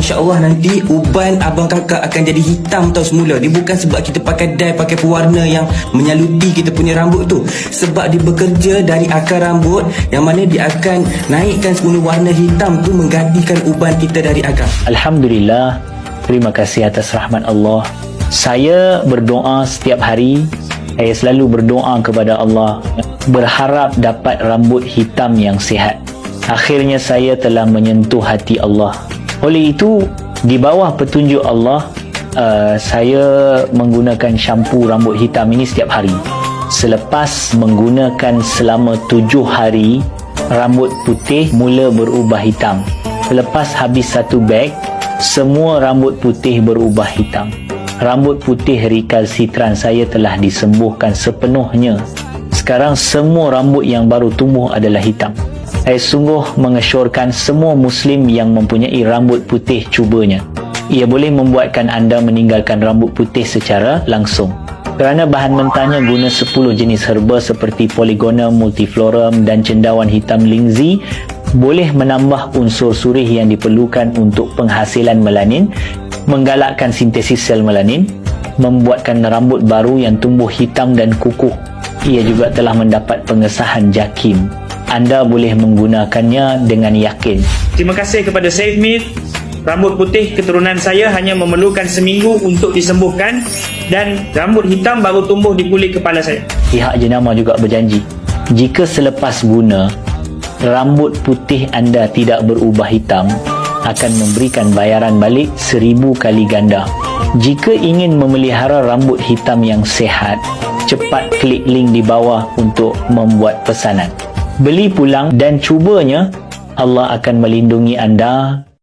insya-Allah nanti uban abang kakak akan jadi hitam tau semula. Dia bukan sebab kita pakai dye, pakai pewarna yang menyaluti kita punya rambut tu. Sebab dia bekerja dari akar rambut, yang mana dia akan naikkan semula warna hitam tu, menggantikan uban kita dari akar. Alhamdulillah, terima kasih atas rahmat Allah. Saya berdoa setiap hari. Saya selalu berdoa kepada Allah, berharap dapat rambut hitam yang sihat. Akhirnya saya telah menyentuh hati Allah. Oleh itu, di bawah petunjuk Allah, saya menggunakan syampu rambut hitam ini setiap hari. Selepas menggunakan selama 7 hari, rambut putih mula berubah hitam. Selepas habis 1 beg, semua rambut putih berubah hitam. Rambut putih recalcitrant saya telah disembuhkan sepenuhnya. Sekarang semua rambut yang baru tumbuh adalah hitam. Saya sungguh mengesyorkan semua Muslim yang mempunyai rambut putih cubanya. Ia boleh membuatkan anda meninggalkan rambut putih secara langsung. Kerana bahan mentahnya guna 10 jenis herba seperti Polygonum multiflorum dan cendawan hitam lingzi, boleh menambah unsur surih yang diperlukan untuk penghasilan melanin, menggalakkan sintesis sel melanin, membuatkan rambut baru yang tumbuh hitam dan kukuh. Ia juga telah mendapat pengesahan JAKIM. Anda boleh menggunakannya dengan yakin. Terima kasih kepada Saif Mead. Rambut putih keturunan saya hanya memerlukan seminggu untuk disembuhkan dan rambut hitam baru tumbuh di kulit kepala saya. Pihak jenama juga berjanji, jika selepas guna, rambut putih anda tidak berubah hitam, akan memberikan bayaran balik 1000 kali ganda. Jika ingin memelihara rambut hitam yang sihat, cepat klik link di bawah untuk membuat pesanan. Beli pulang dan cubanya, Allah akan melindungi anda